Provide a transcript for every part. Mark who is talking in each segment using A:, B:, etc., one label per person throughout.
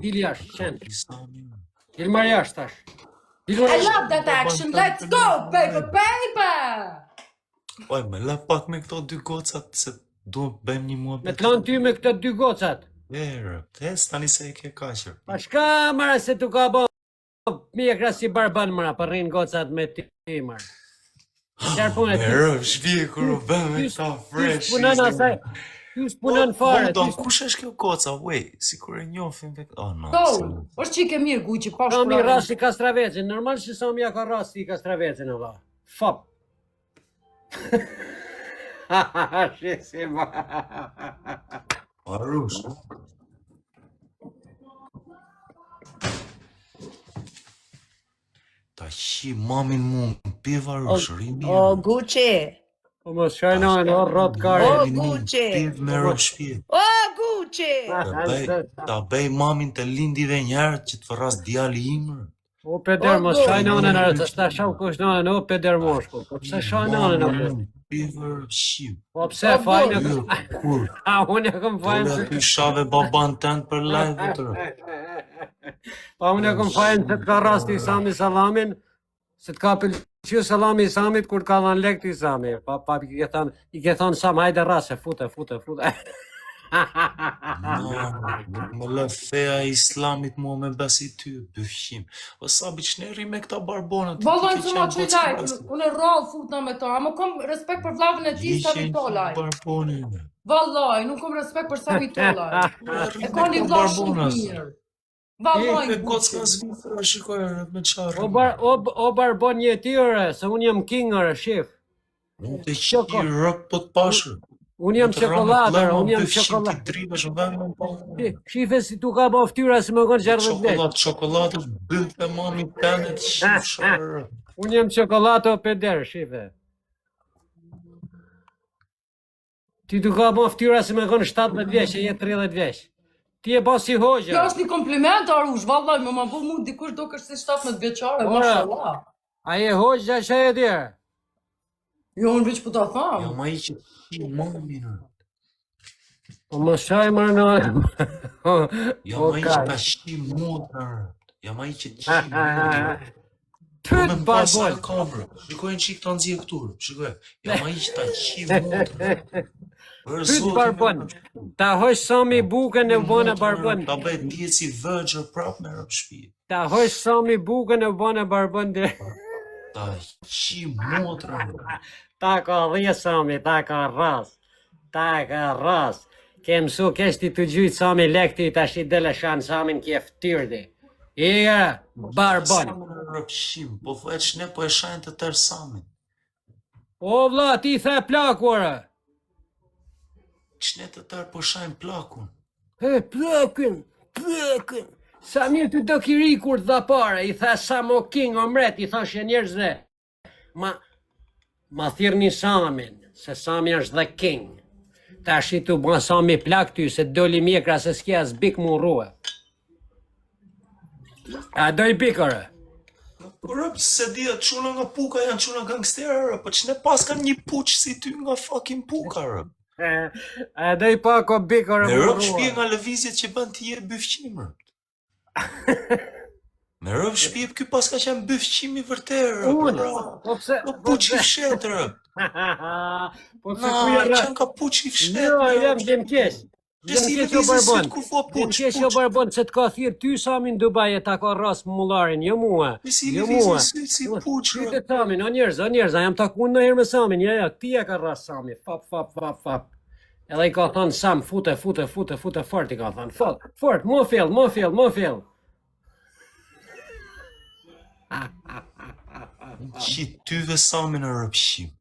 A: Dil jashtë, qenë. Dil marrë jashtë tash.
B: I love that action, let's go, baby, baby!
C: Oj, me le pak me këto dy gocat, se du bëjmë një mua
A: Me të lanë ty me këto dy gocat.
C: Tes tani se e ke kaqër.
A: Pa shka mëra se tu ka bo mjekra si barban mëra, për rinë gocat me ti mërë.
C: Merë, shvije kur u bëmë me ta fresh.
A: Ty s'punan asaj, ty s'punan fare.
C: Kush është kjo goca, wej, si kur e njofim ve... Oh, no.
B: Është qike mirë, Guqi, pa shkura.
A: Sami rasti Kastravecin, normal që Sami ja ka rasti Kastravecin, Allah. Fop. Shesi ma.
C: Arush. Ta shi mamin mu në piv Arush, rimi.
B: O, Guqi.
A: O mos shajnojnë, o rot kare.
B: O, Guqi.
C: Piv me rëp shpje.
B: O, Guqi.
C: Ta bej mamin të lindive njerë që të fërras djali imrë.
A: O peder, mos shajnojnë në rëtë, s'ta shau kushnojnë, o peder moshku. Po pse shajnojnë në rëtë?
C: Piv rëp shqip.
A: Po pse fajnë? A, unë e këm fajnë.
C: Dole për shave baban tënë për live të rëtë.
A: Pa unë e këm fajnë se të ka rasti Sami Salamin, se të ka pëlqy Salami Samit kur ka dhanë lek të Sami. Pa i ke thonë Sam, hajde rase, fute.
C: Më lë feja islamit mua me besi ty, bëfqim. O Sabi qëneri me këta barbonët.
B: Vallaj që ma që lajt, unë e rrallë futna me ta, ama kom respekt për vlavën e ti Sami Tolaj. Vallaj, nuk kom respekt për Sami Tolaj. E ka një vla shumë mirë. Vallaj, Guqi.
A: O barbon një tyre, se unë jam kingër, shif.
C: Nuk të qi rëk po të pashër.
A: Unë jam qokoladër, Shife si tu ka bo ftyra si më konë qërë dhe
C: Çokoladë, bëllë të mami tënë të shifë shërë.
A: Unë jam qokoladë o peder, shife. Ti tu ka bo ftyra si më konë 17 vjeç, e jetë 30 vjeç. Ti e bo si hoxha.
B: Kjo është një kompliment, Arush, vallaj, më bu mu dikush do kështë si 17 vjeqare, mashallah.
A: A je hoxha që e dirë?
B: Jo, unë veç po ta thamë.
C: Jo, ma i që ti mami në.
A: Po më shaj më në...
C: Jo, ma i që ta shi motër. Jo, ma i që ti motër.
A: Tët barbon.
C: Shikojnë që i këta nëzje këturë. Shikojnë. Jo, ma i që ta shi motër.
A: Tët barbon. Ta hosh Sami bukën e bënë barbon.
C: Ta bëjt djetë si vëgjër prap me rëpë shpijë.
A: Ta hosh Sami bukën e bënë barbon dhe...
C: Ta shi motër.
A: Ta ka dhje Sami, ta ka ras. Ke mësu keshti të gjytë Sami lekti, ta shi dele shanë Samin kje ftyrdi. Iga, barbon.
C: Samin rëpshim, po thë që ne po e shajnë të tërë Samin.
A: O vla, ti the plakuara.
C: Që ne të tërë po shajnë plakun.
A: Plakun. Samir të do kiri kur të dha pare, i tha Samo King o mret, i thashe njerëzve. Ma thirni Samin, se Sami është dhe King. Ta shi tu ma Sami plak ty, se doli mjekra se s'kja zbik mu ruhe. A doj bikore?
C: Rëpë, se dhja quna nga puka janë quna gangsterë, rëpë, po që ne pas kanë një puq si ty nga fucking puka, rëpë.
A: A doj pako bikore mu ruhe.
C: Me rëpë shpje nga lëvizjet që bën t'i je bëfqim, rëpë. Me rëpë shpje për kjo pas ka qenë bëfqimi vërterë, rëpë.
A: Po pse?
C: Po puq i fshetë, rëpë.
A: Po pse ku je rëpë?
C: Qenë ka puq i fshetë,
A: Jo, jam kesh. Jem kesh o barbon, se t'ka thirë ty Samin Dubai e ta ka ras mullarin, jo mua. Jo mua.
C: Si puq,
A: Ty Samin, o njerëz, jam taku në herë me Samin, ja, ti e ka ras Sami, fap. Edhe i ka thonë Sam, fute, fort i ka thonë, fort, mo fill.
C: Që tyve Samin e rëpshim.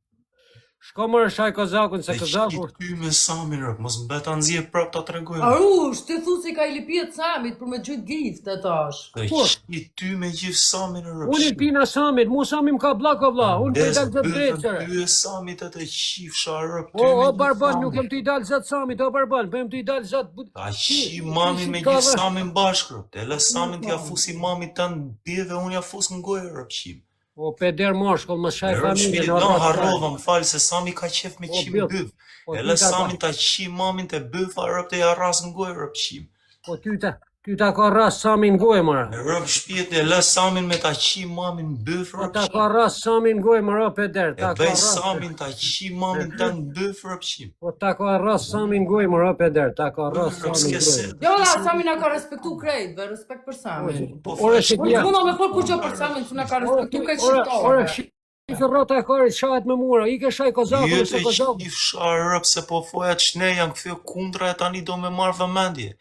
A: Shko mërë shaj kozakun, se kozaku...
C: Që ty me Samin rëpë, mos më beta nëzje prap ta tregojnë.
B: Arush, të thu si ka i lipijet Samit për me gjytë gift e tash.
C: Që ty me gjithë Samin e rëpshim.
A: Unë i pina Samit, mu Samim ka blako vla, unë të i dalë zëtë drejtësere.
C: Ty e Samit e të qifsha rëpë, ty
A: O
C: me gjithë
A: barbon, nuk jem të i dalë zëtë Samit, o barbon, bëjmë të i dalë zëtë...
C: Ta shi mamin me gjithë Samin bashkë, e le Samin t'ja fusi mami të në bjeve, unë ja fus në gojë rëpshim.
A: O peder moshkull, më shaj familje.
C: Në harrova, më falë, se Sami ka qef me qim bëv. E le Samin ta qi mamin të bëv, a rëp të ja ras në gojë rëpshim.
A: Po ty ta ka rast Samin gojë mëra.
C: Me rëp shpijet e lë Samin me ta qi mamin bëf
A: Po
C: rëp
A: ta
C: qim.
A: ka rast Samin gojë mëra peder.
C: E
A: Ta ka
C: bëj
A: rast.
C: Samin ta qi mamin të në bëf rëp qim.
A: Po ta ka rast Samin gojë mëra peder. Ta ka rast
C: Rëp
A: Samin
C: s'ke
A: gojë.
C: se.
B: Jo, la, Sami na ka respektu krejt, dhe respekt për Samin.
C: Po
A: Ore
C: flesh.
A: që
B: Unë mund me fol kur gjë për Samin, që na ka respektu krejt shqiptarë.
A: Shifë rrota e karit shahet me mura. I ke shaj kozakun,
C: Jetë
A: se
C: e
A: kozakun.
C: qif sharëp se po foja qne janë këthjo kundra e tani do me marrë vëmendje.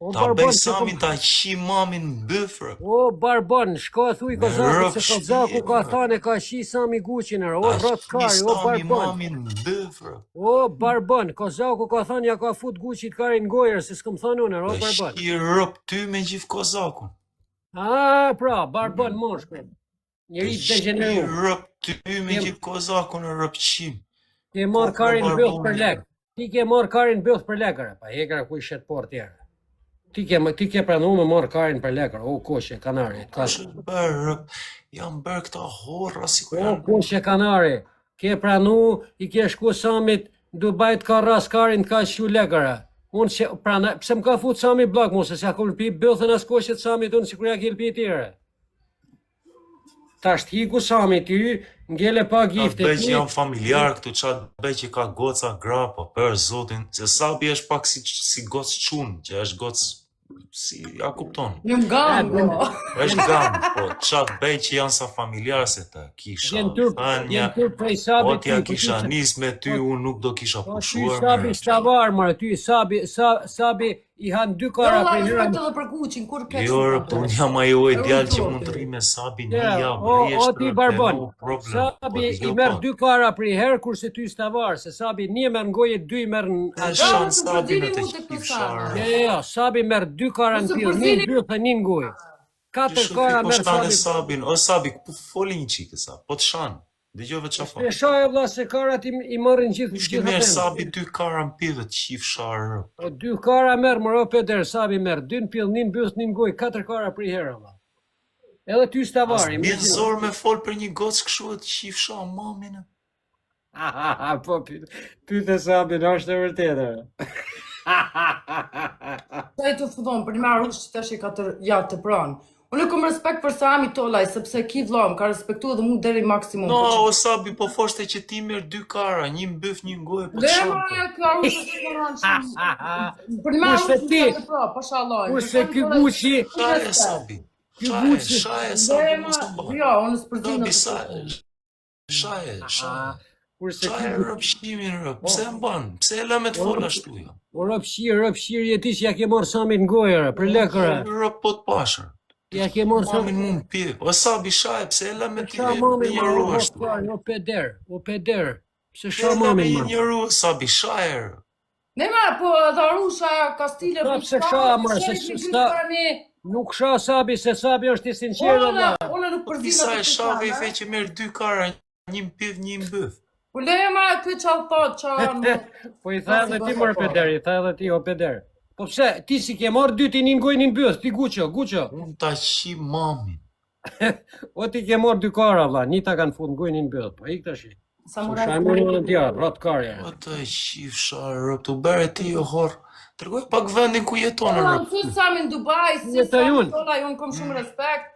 A: O
C: Ta bëj
A: barbon,
C: Samin ta qi mamin bëfrë.
A: o barbon, shko thuj kozakun
C: rrëf
A: se kozaku
C: shpije,
A: ka
C: bra.
A: thane ka shi Sami Guqinër. O
C: Ta
A: rrot
C: qi
A: kari, o
C: Sami
A: barbon.
C: mamin bëfrë.
A: O barbon, kozaku ka thane ja ka fut Guqit karin gojër, se s'këm thonë unë, o
C: Ta
A: barbon.
C: qi rëp ty me gjithë kozakun.
A: A, pra, barbon moshkë. Njëri të degeneru.
C: Rëp ty me gjithë kozakun e rëp qim.
A: Ke marrë
C: Po,
A: karin
C: barbon.
A: bëth për lek. Ti ke marrë karin bëth për lekër. Pa hekra ku i shet por tjerë. Ti ke pranu me marrë karin për lekër. O, koshe, kanari.
C: Ka shë bërë rëp. Jam bërë këta horra si ku
A: O,
C: janë.
A: koshe, kanari. Ke pranu, i ke shku Samit, Dubajt ka ras karin ka shu lekëra. Unë që prana, pse më ka fut Sami blak mu, se se ako lpi bëthën as koshet Samit unë si kur ja ke lpi tjere. Ta është hiku Sami ty, ngele pa
C: Ka
A: gifte.
C: bëj që janë familjar këtu, qa bëj që ka goca gra, po për zotin, se Sabi është pak si gocë qunë, që është gocë, si, ja kupton,
B: Jëm gam, bro.
C: është gamë, po qa bëj që janë sa familjar se të kisha,
A: Jen tur prej Sabit.
C: po t'ja kisha nis me ty, unë nuk do kisha
A: Po ty
C: pushuar
A: Sabi
C: me.
A: shtavar, mërë, ty Sabi i hanë dy
B: Jo,
A: kara
B: la,
A: për
B: respekt
A: njëra.
B: edhe për Guqin, kur keq.
C: Jo, rëp, unë jam ajo e djallë që
B: Uro,
C: mund të
B: ti.
C: rri me Sabi një
A: Ja,
C: javë,
A: o ti barbon.
C: no problem.
A: Sabi
C: Po,
A: i merë dy kara për i herë, kurse ty stavar, se Sabi një merë në goje, dy merë në
C: E
A: atë.
C: shanë
B: nuk
C: Sabi në
B: përdini
C: të
B: mu të
C: qif
B: këto
C: sharë.
A: Jo, Sabi merë dy kara në
B: Nëse
A: pjellë, një
B: përdini-
A: në byllë dhe një në gojë. Katër kara
C: Po
A: merë
C: shtane
A: Sabi.
C: Sabin, o Sabi, po foli një qikë sa, po të shanë, dëgjove qa fa.
A: E shaja vla se karat i marrin gjithë
C: Shki merë Sabi dy kara në pive të qif sharë.
A: O dy kara merë, mërë peder, Sabi merë, dy në pjellë, një në byllë, një në gojë, katër kara për i herë, vla. Edhe ty
C: As
A: stavar,
C: bjetë zorë me fol për një gocë këshu e të qif sharë maminë.
A: Po, pyte Sabi, në është e vërtetë.
B: Ta i të fudon, për një marrë ushtë që tash i ka të jatë të pranë. Unë kom respekt për Sami Tolaj, sepse ki vlam ka respektu edhe mu deri maksimum.
C: No, o Sabi, po foshte që ti merë dy kara, një mbyf, një ngojë, po të
B: Dhe
C: shanë.
B: ma e ka ushtë që të ranë shumë. Për një marrë
A: Kurse
B: ushtë
A: ti-
B: që të pra, pasha Allah.
A: Kurse ky Guqi,
C: Shaje Sabi,
A: Ky
C: shaje,
A: Guqi-
C: shaje
B: Dhe
C: Sabi,
B: ma,
C: mos të bërë.
B: jo, unë s'përzinë
C: Sabi, shaje,
A: kurse ky
C: shaje rëp shimin rëp, pse e mbanë, pse e lëme të fol ashtu ja.
A: O rëpshirë jeti që ja ke marrë Samit në gojëra, për lekëra.
C: Rëp po të pashër.
A: Ja ke marrë
C: Mamin
A: Samit.
C: mund pje, o Sabi shaje, pse e lëme ti
A: Sha
C: me
A: mamin,
C: një ru ashtu.
A: o peder. Pse
C: E
A: sha
C: lëme
A: mamin, ma.
C: një ru, Sabi shaje rëp.
B: Ne ma, po edhe Arusha ka stile
A: Pa,
B: për
A: pse
B: shka,
A: sha, mërë,
B: se
A: se
B: shka
A: sta- Nuk sha Sabi, se Sabi është i sinqerë, valla.
B: Unë nuk përzinë
C: Disa e
B: të
C: shave i
B: shka,
C: the që merë dy kara, një mpiv, një mbëf.
B: Po leje ma, këtë qa thot, qa...
A: Po i tha edhe ti mërë peder, i tha edhe ti o peder. Po pse, ti si ke marrë dyti një në gojë një në bëth, ti Guqo.
C: Unë ta qi mamin.
A: O ti ke marrë dy kara, valla, një ta kanë fut në gojë një në bëth. Po i këtë shi.
B: Samurai.
A: Shajmë në tjarë, ratë karja.
C: O të qif sharë rëp, të bere ti o horë. Tërgoj pak vendin ku jetonë
B: Unë
C: rëp.
B: mësut Sami në Dubai, si
A: Jetoj
B: Sami
A: unë.
B: Tolaj, unë kom shumë respekt.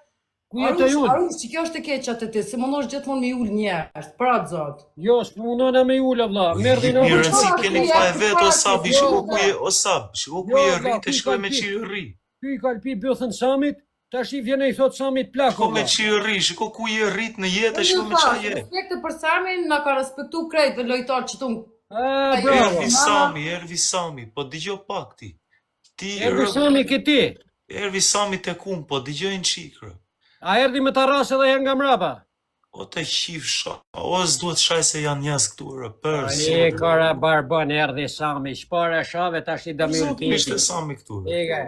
A: Ku jetoj unë?
B: Arush, që kjo është e keqat e ti, se më nosh gjithmonë me ullë njerës, pra të zotë.
A: Jo, s'punona me ula, vlla. Merdi në
C: Një rëndësi
B: Unë-
C: keni fa e vetë o Sabi,
A: Jo,
C: shiko ku
A: vlla.
C: je, o Sabi, shiko ku
A: Jo,
C: je
A: vlla,
C: rri, të
A: ky
C: shkoj
A: ka
C: me
A: pi-
C: qi rri.
A: Ty i kalpi bëthën Samit, tash i vjen e i thot Samit plako,
C: Shko me
A: vlla.
C: qi rri, shiko ku je rrit në jetë, shiko me qa je.
B: Respekte për Samin, na ka respektu krejt dhe lojtarë që tunë.
A: A, bravo.
C: Ervi Sami, po digjo pak ti. Ti
A: Erdi Sami këti.
C: Ervi Sami te kum, po digjoj në qikë rëp.
A: A erdi me ta rasë edhe janë nga mrapa?
C: O të qif sha, o s'duhet shaj se janë njës këtu rëp, për
A: E, kara barbon, erdi Sami, shpara shave, tash i dëmi unë
C: Zotimisht
A: titi.
C: e Sami këtu rëp.
A: Ega,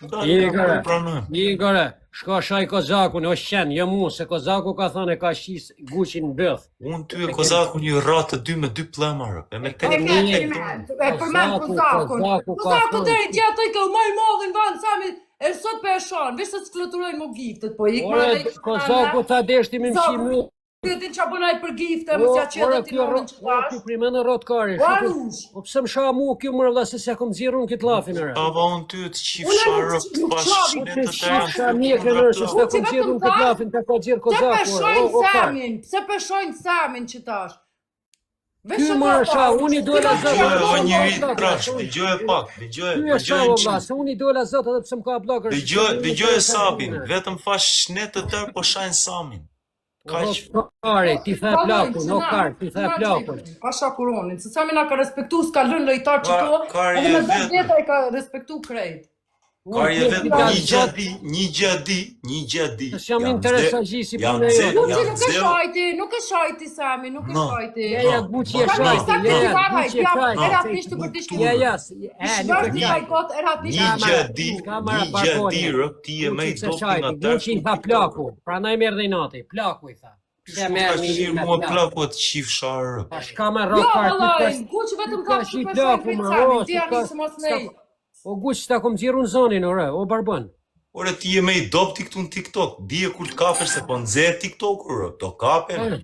C: Dalë
A: gara.
C: nga pranojmë.
A: Igore, shko shaj kozakun, o shenë, jo mu, se kozaku ka thënë e ka shis Guqin në bëth.
C: Unë ty e kozaku një ratë të dy me dy plema rëp, e me
B: E
C: tek
B: ke
C: tek
B: e përmen Kozakun.
A: Kozaku ka
B: Kozaku
A: thënë.
B: deri gjatë i ka maj madhin vanë Sami, e sot për e shanë, vishë se të fluturojnë më giftet, po i
A: Ore, kozaku ta deshti me mshi mu,
B: Ti ç'a bënaj për gifte, mos ja çelë ti nonën që
A: Ora,
B: tash.
A: ti primën rot kari.
B: Valush.
A: Po pse më sha mu kjo më valla se s'ja kom zirun kët llafin ora.
C: Ava unë ty të qifsha rëp të bashkë
A: Ti shifsha mirë që nëse s'ta kom zirun kët llafin ta ka xhir
B: Pse
A: kozaku.
B: peshojnë Samin? Pse peshojnë Samin që tash?
A: Ky më sha, unë i dola zot.
C: Dëgjoj një trash, dëgjoj pak, dëgjoj
A: valla, se unë i dola zot edhe pse më ka bllogër.
C: Dëgjoj Sabin, vetëm fash shnetë të tërë po shajnë Samin. Kaq
A: Kare, ti tha plakun, o kar, ti tha plakun.
B: Pasha kuronin, se Sami na ka respektu, s'ka lënë lojtar që to,
C: Kari
B: edhe me
C: e
B: 10
C: vetë.
B: vjeta i ka respektu krejt.
C: Kari e vetë një gjadi.
A: Të jam interesa gjisi punë
C: Jam
A: jote.
C: nxehtë.
B: Nuk e shajti Sami, nuk e shajti.
A: Ja, Gucci e shajti,
B: Sa
A: ja,
B: ti
A: Gucci
B: marraj,
A: e
B: jam
A: shajti.
B: eratisht të përdishtu.
A: Ja, nuk e
B: Shvashti
A: shajti.
B: hajkot, eratisht.
C: Një gjadi rëp ti e me i dopin nga
A: Gucci i tha plaku, prandaj merr dhe nati, plaku i tha. Ja merr
C: Ka shirë mua plaku të qifsha rëp.
A: Tash ka me
B: Jo,
A: rokar.
B: vallaj, Gucci vetëm ka
A: Ka shi
B: shpesojnë
A: plaku,
B: vetë
A: ma,
B: Sami,
A: o,
B: ti janë nisë mos nej.
A: O Gucci ta kom xhirun zonin ore, o barbon.
C: Ore ti e me i dop ti këtu në TikTok. Dije kur të kapesh se po nxehet TikTok rëp, do kapen.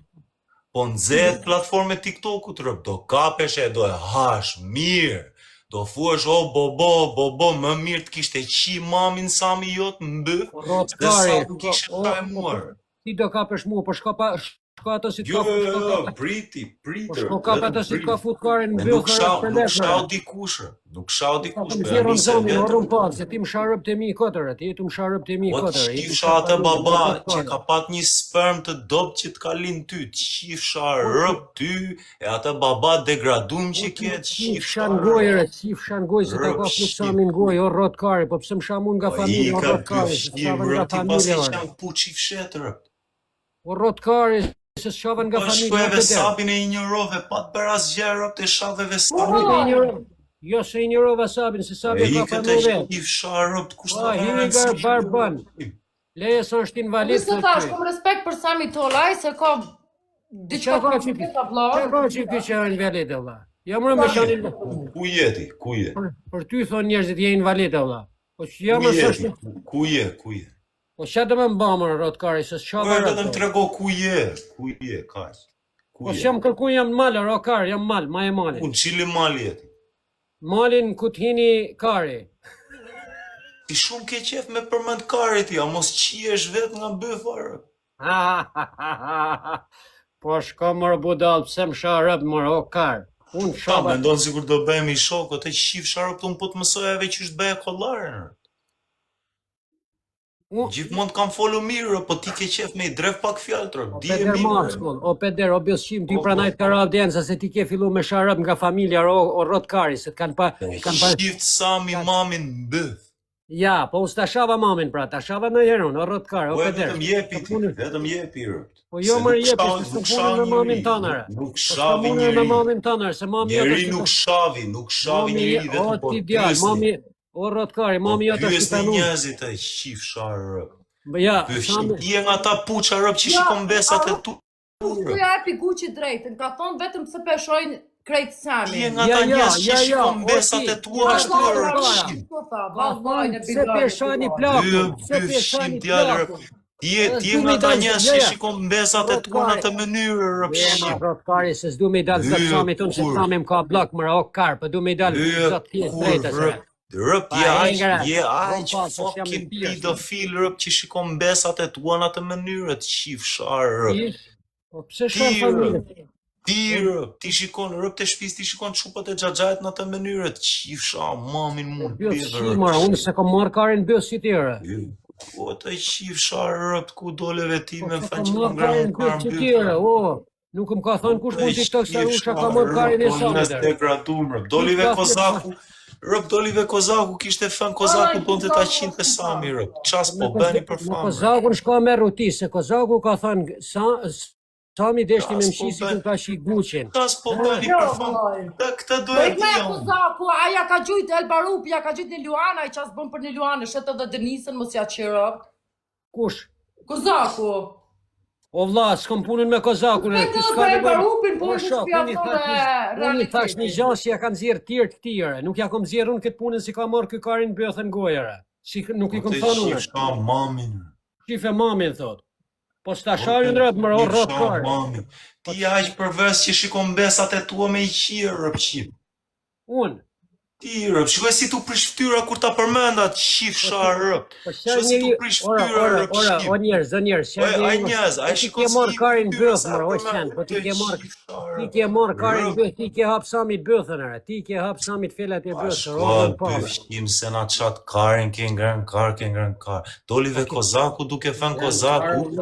C: Po nxehet platforme TikTokut rëp, do kapesh e do e hash mirë. Do thuash o bobo, më mirë të kishte qi mamin Sami jot në bëf. Dhe sa ku kishe tajmuar.
A: Ti do kapesh mua, po shko ato si të
C: Jo,
A: ka
C: priti.
A: Po shko kap ato si të ka fut karin në
C: Nuk
A: bëllë
C: shau dikush. Nuk shau dikush.
A: Më zjeron zonin, orën pa, se ti më sharëp të mi këtërë, ti tu më sharëp të mi
C: Po të
A: këtërë.
C: qifsha atë baba që ka pat një sperm të dopt që të ka linë ty, të qifsha rëp ty, e atë baba degradum që kje të qifsha
A: Qifsha në gojë, qifsha në gojë, se ta ka fut Sami në gojë, o rot kari, po pse më shamun nga familje, o rot kari, se shavan nga
C: ti pas
A: familje,
C: e
A: ore.
C: qenë pu qifshet rëp.
A: O rot kari, se shavan nga
C: Po
A: familje,
C: shkueve Sabin e ignorove, pa të bërë asgjerë rëp të shaveve Sabin.
A: Jo se ignorova Sabin, se
C: E
A: Sabin
C: i
A: ka
C: këtë
A: familje.
C: qifsha rëp të kushtë
A: Ah, Hinigar Barbon. Leje sa është invalid
B: Nëse thash, kom respekt për Sami Tolaj, se ka diçka
A: Qa ka
B: ka
A: që
B: gjitha vllah.
A: Qa ka që ky që është invalid, Allah? Jam rëmë shani...
C: Ku jeti? Ku je?
A: Për ty thonë njerëzit je invalid, Allah. Po që jam
C: Ku
A: rëmë
C: jeti?
A: shani...
C: Ku je? Ku je?
A: Po që të më mbamër, rotkari, se s'qa
C: Po e
A: bërë.
C: të më trego ku je? Ku je? Kaq. Ku
A: Po
C: je?
A: që jam kërku jam malë, rokar, jam malë, ma e malin.
C: Unë qili mal jeti.
A: Malin ku t'hini kari.
C: Ti shumë ke qef me përmend karit ti, a mos qiesh vet nga bëfarë.
A: Po shko mërë budal, pse më sharëp mërë, o kar. Unë
C: Ta,
A: shaba...
C: mendon sikur do bëhemi shok, o të qif sharëp të unë po të mësojave që është bëhe kollarën. Gjithmonë kam folu mirë, po ti ke qef me i drev pak fjaltër,
A: O
C: di e
A: peder
C: mirë.
A: Marskull, o peder, o bjësqim, ty pranajt ka ravdenza se ti ke fillu me sharëp nga familja o rotkari, se t'kan pa...
C: Qift Sami mamin në bëf.
A: Ja, po unë s'ta shava mamin pra, ta shava në herun, o rotkar, o
C: Po e
A: peder.
C: vetëm jepi ti, vetëm jepi rëpt.
A: Po jo më jepi, se s'të punën me mamin tanare.
C: Nuk
A: Po s'të
C: shavi
A: punën me
C: njëri.
A: mamin tanare, se mami
C: Njeri
A: jote
C: nuk shavi njëri
A: o
C: vetëm po
A: ti djal, mami, o rotkari, mami jote është
C: Pyes
A: të
C: në
A: panu.
C: njerëzit e qif sharë rëp.
A: Ja,
C: Pyeshin ti e nga ta puqa rëp që shikon besat e tu.
B: Ku ja epi Gucci drejtën, ka thonë vetëm se peshojnë krejt Sami.
C: Ti e nga ta njerëz që shikon besat e tua ashtu rëp.
A: se peshani plakun, se peshani plakun.
C: Ti e nga ta njerëz që shikon besat e tua në të mënyrë rëp.
A: Ma rotkari, se s'du me i dalë zëtë Sami tonë, se Sami më ka blok mëra o kar, po du me i dalë zëtë tjesë drejtë se.
C: Rëp, je aq
A: Ron pas, jam i
C: fucking
A: pirë.
C: pedofil rëp që shikon besat e tua në të mënyrë të qif sharë rëp.
A: Po pse shon familje?
C: Ti rëp, ti shikon rëp të shpis, ti shikon çupat e xhaxhait në të mënyrë të qif sharë mamin mund
A: Si mara, unë se kom marrë karin bësë si tjere.
C: Po të qif sharë rëp, ku doleve ti me
A: Se
C: faqë
A: kom
C: që
A: marrë
C: ngrënë
A: karin bësë si tjere, o. Nuk më ka thonë kush mund TikTok sa rusha ka marrë karin e Sami.
C: Dolive Kozaku, rëp dolive Kozaku, kishte fën Kozaku ponte ta qinte te Sami rëp. Ças po bëni për
A: Në
C: famë.
A: Kozakun shka me ruti, se Kozaku ka thonë, Sami deshti me mshi si ku ka shi Guqin.
C: Ças po bëni për famë. Këtë do
B: Po
C: e
B: i
C: di
B: me
C: unë.
B: Kozaku, aja ka gjujt Elbarup, ja ka gjujt një Luana, i qas bën për një Luana, shetë edhe Denisën, mos ja qira.
A: Kush?
B: Kozaku.
A: O vlla, s'kom punën me Kozakun.
B: Me
A: ti
B: të
A: s'ka
B: dhe
A: nevojë.
B: Elbarupin, po
A: O,
B: në
A: shok,
B: shpja
A: unë i
B: thonë
A: Unë i thash një gjë që ja kanë zirë tjerë të tjere. Nuk ja kom zirë unë këtë punën si ka marrë ky karin bëthën gojëre. Si nuk i kom thonë unë.
C: Shka mamin.
A: Shife mamin thot. Po s'ta sharin rrët më rrët kare.
C: Mami, ti aq përves që shikon besat e tua me i qirë, rëpqim.
A: Unë.
C: Ti, rëp, shikoj si tu prish ftyra kur ta përmendat qif sharë, rëp. Shikoj si tu prish ftyra, rëp,
A: o njerëz,
C: a njerëz, a shikoj si
A: marrë karin
C: ftyra
A: bëth,
C: sa
A: mërë, o
C: përmendat,
A: qenë, po ti
C: qif
A: ke marrë karin bëth, ti ke hapë samit bëthën, ti ke hapë samit felat e bëthën,
C: Shko, dyshim se na qatë karin ke ngrën kar. Dolive Kozaku duke fën Kozaku,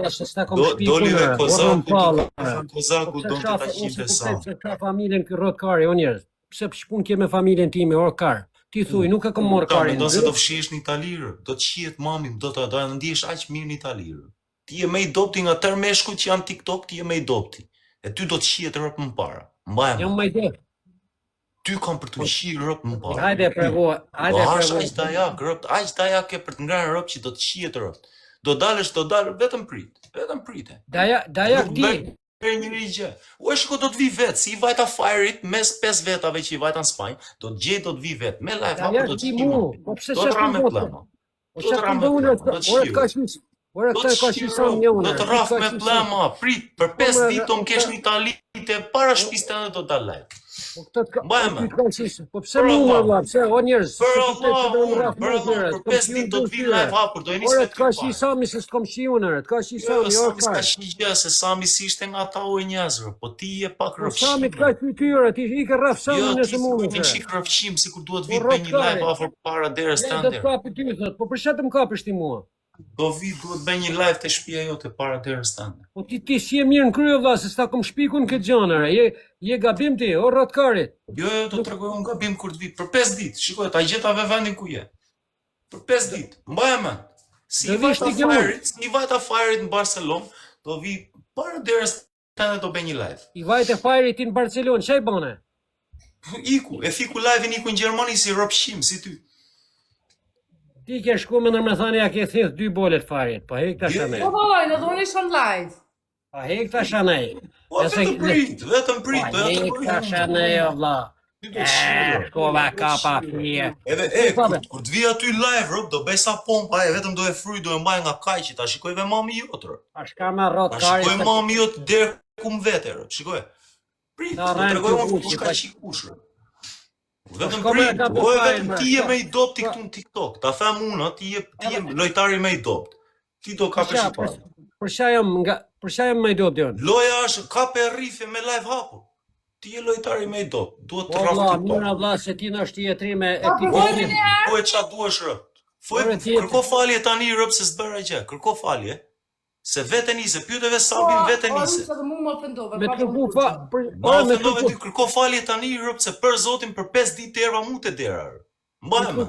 C: dolive Kozaku duke fën Kozaku, do të ta qinte sa.
A: Ka familjen kë rrët kari, o njerëz. Pse shpun ke me familjen time, o kar. Ti thuj, nuk e kam marrë karin.
C: Do se do fshihesh në Itali, do të qihet mami, do të ndihesh aq mirë në Itali. Ti je më i dobti nga tërë meshkujt që janë TikTok, ti je më i dobti. E ty do të qihet rrop më para. Mbajmë.
A: Jam më i dobti.
C: Ty kam për të qirë rrop më para.
A: Hajde provo,
C: Aq dajak, rrop, aq dajak ke për të ngrënë rrop që do të qihet rrop. Do dalësh, vetëm prit.
A: Dajak ti.
C: Njëri gjë. O shiko do të vi vetë, si i vajta Fire-it mes 5 vetave që i vajta në Spanjë, do të gjej do të vi vetë. Me live hapur do të qimo.
A: Po pse
C: Do të rame plema.
A: Do të rame
C: Do të raf me plema, prit, për 5 ditë do më kesh në Itali, te para shtëpisë tënde do ta laj.
A: Po pse mua valla, pse o njerëz?
C: Për 5 ditë do të vi live hapur, do e nisë
A: të ka shi sami se s'kom shi unë, të ka shi sami, o
C: ka. Ka shi gjë se sami si ishte nga ata o njerëzve, po ti je pak rrëfshim.
A: Sami ka fytyrë, ti i ke rraf sami nëse mund.
C: Jo, ti shik rrëfshim sikur duhet vi me një live afër para derës tënde.
A: Do të kapi ty thot, po për çfarë të më kapësh ti mua?
C: Do vi duhet bëj një live te shtëpia jote para derës tënde.
A: Po ti si je mirë në krye valla, se s'ta kom shpikun këtë gjanëre. Je gabim ti, o rrotkarit.
C: Jo, do të tregoj un gabim kur të vi për 5 ditë. Shikoj, ta gjetave vendin ku je. Për 5 ditë. Mbaj mend. Si i vajta Fire-it në Barcelonë, do vi para derës tënde do bëj një live.
A: I vajte Fire-it në Barcelonë, çaj bane?
C: Iku, e fiku live-in iku në Gjermani si rrobshim si ty.
A: Ti ke shku me nërmethani, ja ke thith 2 bolet Fire-it, po hek ta shanej.
B: Po vallaj, në dhoni shon live.
A: Po hek ta shanej.
C: Po vetëm prit.
A: Hek ta shanej, o vlla. Shkova kapa fije.
C: Edhe kur të vi aty live, rob, do bëj sa pompa, vetëm do e fryj, do e mbaj nga kaqi, ta shikoj ve mami jot, rob.
A: A shka me rrotkarit.
C: Shikoj mami jot deri ku më vete, rob. Shikoj. Prit, do tregoj unë kush ka qikush. Vetëm prit, vetëm ti je më i dobti këtu në TikTok. Ta them unë, ti je lojtari më i dobt. Ti do kapësh i parë.
A: Për çfarë jam më i dobti unë?
C: Loja është kape rrife me live hapur. Ti je lojtari më i dobt. Duhet të rrafë
A: TikTok. Mira vlla se ti na shtietri me etiketin.
C: Po e ç'a duash rë? Kërko falje tani rëp se s'bëra gjë. Kërko falje. Se vete nise, pyeteve Sabin vete nise.
A: Me kërku fa...
C: Me kërko falje tani rëp se për Zotin për 5 ditë të erva mu të dera. Mbajme.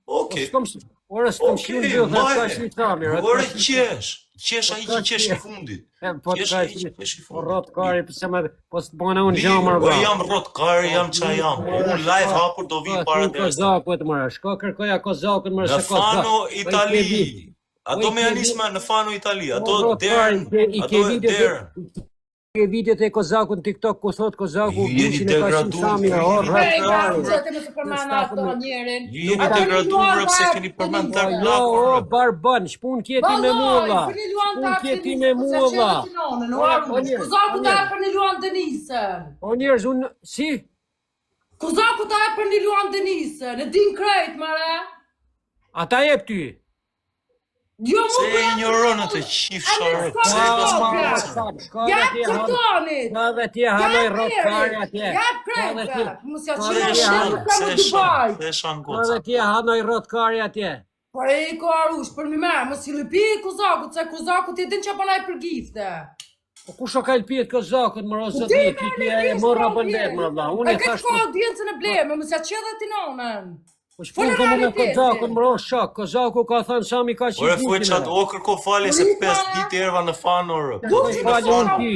C: Okej.
A: Ora s'kom shiun gjë, dhe ka shi tami.
C: Ora qesh ai që qesh i fundit.
A: Po të ka shi rrotkari, pëse me... Po së të bëna unë gjamër
C: ba. Jam rrotkari, jam qa jam. Unë live hapur do vi para të
A: Kozakut mëra, shko kërkoja Kozakut mëra se
C: Kozakut. Në Fano Itali. Ato me janisme në Fano Itali, ato derën, ato derën.
A: Ke videot e Kozakut në TikTok, ku thot Kozaku,
C: jeni degraduar. Jeni degraduar pse keni përmend tak
A: plak. Jo, barban, shpun kjeti me mulla. Shpun kjeti me mulla.
B: Kozaku ta e për një luan Denisën.
A: O njerëz, unë, si?
B: Kozaku ta e për një luan Denisën, e din krejt, mare.
A: Ata jep ty.
C: Se e ignoron atë qif sharë.
B: Ja kërtonit.
A: Ka dhe tje hanoj rrotkari atje.
B: Ja krejtë. Mësja qënë shenë ka më Dubai.
A: Ka dhe tje hanoj rrotkari atje.
B: Po e i ko arush, për mi me, mës i lëpi Kozakut, se Kozakut i din që përnaj për gifte.
A: Po kusho ka lëpit Kozakut, më rosë të një, ti e morra bëndet, më vla.
B: E këtë ko audiencën e bleme, mësja që dhe ti nonën.
A: Po shpun ka më në Kozakut, më rosë shak, Kozaku ka thënë sami ka që
C: i fuj qatë, o kërko falje se 5 ditë erva në Fano, rë.
A: Du të falje unë ti.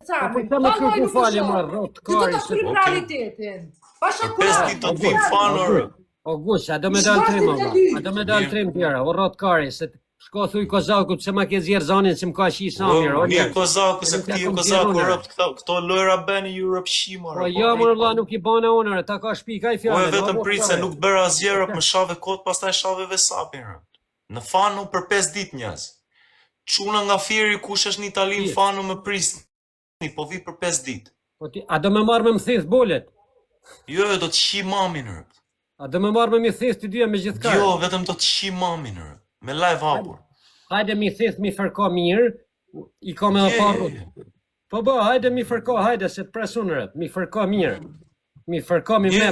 A: Po për të me kërku falje, më rrotë kari.
B: Ti do të prim realitetin.
C: Për 5 ditë do të vim Fano, rë.
A: O Gus, a do me dalë trim, a do me dalë trim tjera, o rrotë kari, se shko thuj Kozakut se ma ke zjerë zanin se më ka shi samir.
C: Mirë Kozaku, se këti e Kozaku rëpt këto lojra beni ju rëpshimar.
A: Po jo mërë vla nuk i bane onër, ta ka shpi, ka i fjallë.
C: Po e vetëm pritë se nuk bëra asgjë rëp më shave kot, pas ta e shaveve sapin rëpt. Në Fano për 5 dit njës. Çuna nga Fieri kush është në Itali në fanu me prisni, po vi për 5 ditë.
A: A do me marrë me më thith bolet?
C: Jo, do të shi mamin rë.
A: A do me marrë me mi thith të dyja me gjithkar?
C: Jo, vetëm do të shi mamin rë. Me live hapur.
A: Hajde mi thith mi fërko mirë, i kom edhe parru. Po hajde mi fërko, hajde se të presun rët, mi fërko mirë. Mi fërko mi me.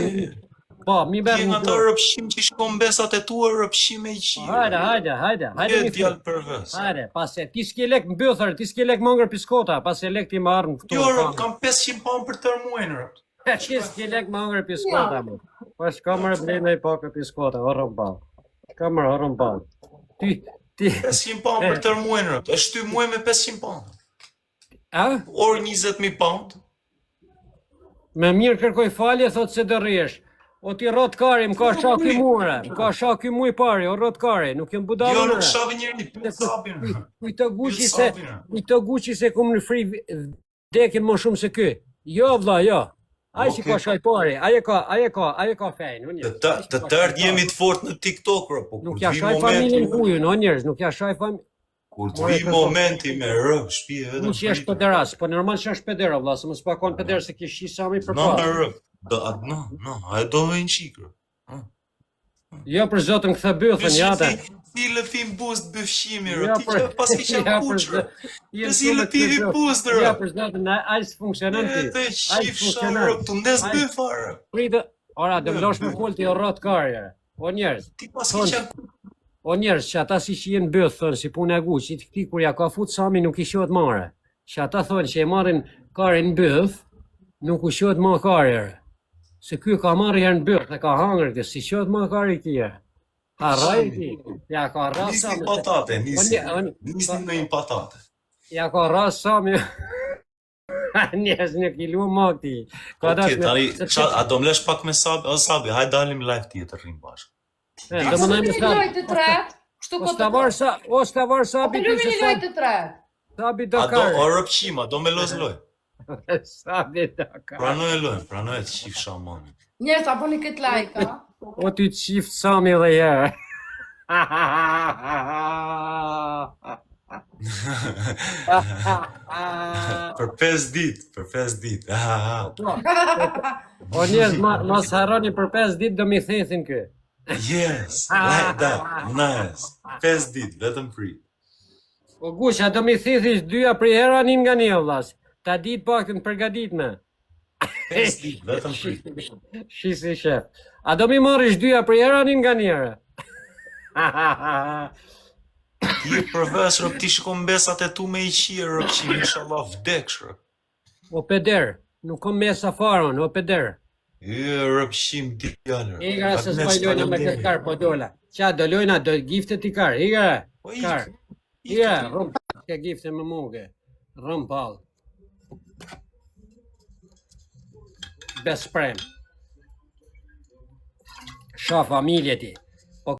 A: Po, mi berë
C: nga të rëpshim që shkon besat e tua, rëpshim e i qirë.
A: Hajde mi
C: thërë.
A: Hajde, pase, ti s'ke lek mbëthër, ti s'ke lek mangër piskota, pase lek ti marrë në këtu.
C: Jo, rëp, kam 500 pound për tërë muajnë, rëp.
A: Ti s'ke lek mangër piskota, mu. Po, shkamër e blejnë e pakë piskota, orën balë. Shkamër, orën balë. Ti...
C: 500 pound për tërë muajnë, rëp. është ty muaj me 500 pound. Orë 20.000 pound.
A: Me mirë kërkoj falje, thot se dërrish. O ti rot kari, më ka shaki mure, më ka shaki muj pari, o rot kari, nuk jem budalë
C: Jo, nuk shavi njëri, për sabin.
A: Kuj të guqi se kum në fri dekin më shumë se ky. Jo, vla, jo. Aj që ka shaj pari, aje ka fejnë.
C: Të tërt jemi të fort në TikTok, po
A: nuk ja shaj familjen kuju, no njerëz, nuk ja shaj familjen.
C: Kur të vi momenti me rëp, shpije edhe...
A: Nuk që është pederas, po normal që është pedera, vla, se më s'pakon peder se kish sami për
C: parë. No, me rëp, no, a e do dhe në qikër.
A: Jo, për zotën këthe bëthën, jate.
C: Ti lëpim buzë të bëfshimi, rëp, ti që pas i që kuqër. Si lëpim i buzë, rëp.
A: Jo, për zotën, ajës funksionën ti.
C: Dhe qifësha, rëp, të ndes bëfa, rëp.
A: Ora, dhe mdosh me kull ti o rot karje. O njerëz.
C: Ti pas i që
A: O njerëz që ata si që jenë bëth, thënë, si punë e guqit, këti kur ja ka fut sami nuk i shohet mare. Që ata thonë që e marin karin bëth, nuk u shohet ma karjere. Se ky ka marrë herë në bëth, e ka hangër këtë, si shohet ma kari tje. Haraj ti, ja ka ras sami.
C: Nisni patate, nisni në një patate.
A: Ja ka ras sami. Njerëz në kilu ma këti.
C: A do mlesh pak me Sabi, o Sabi, hajde dalim live tjetër rrim bashkë.
B: A të lumi një lojtë të tretë?
A: O stavar Sabi
B: të lumi një lojtë të tretë?
A: Sabi do
C: kare. A do o rëpqima, do me loz loj.
A: Sabi do kare.
C: Pranoj e lojnë, pranoj e të qifë shamanit.
B: Njerës, apo një këtë lajka?
A: O ty të qifë Sami dhe jere.
C: Për 5 dit.
A: O njerës, mos harroni për 5 dit do mi thethin kë.
C: Yes, like that, nice. 5 dit, vetëm free.
A: O gusha, do mi thithish dyja për hera një nga një vlas. Ta dit pak në përgadit me.
C: 5 dit, vetëm free.
A: Shisi shef. A do mi marrish dyja për hera një nga njëre?
C: Ti e përves, rëp, ti shkon besat e tu me i qirë, rëp, që inshallah vdeksh, rëp.
A: O peder, nuk kom mesa faron, o peder.
C: Rëp, shim djallë, rëp.
A: Igra se s'paj lojna me këtë kar, po dola. Qa, do lojna, do gifte ti kar, igra. Kar. Igra, rëmp, ke gifte me muge. Rëmp pal. Besprem. Sha familje ti.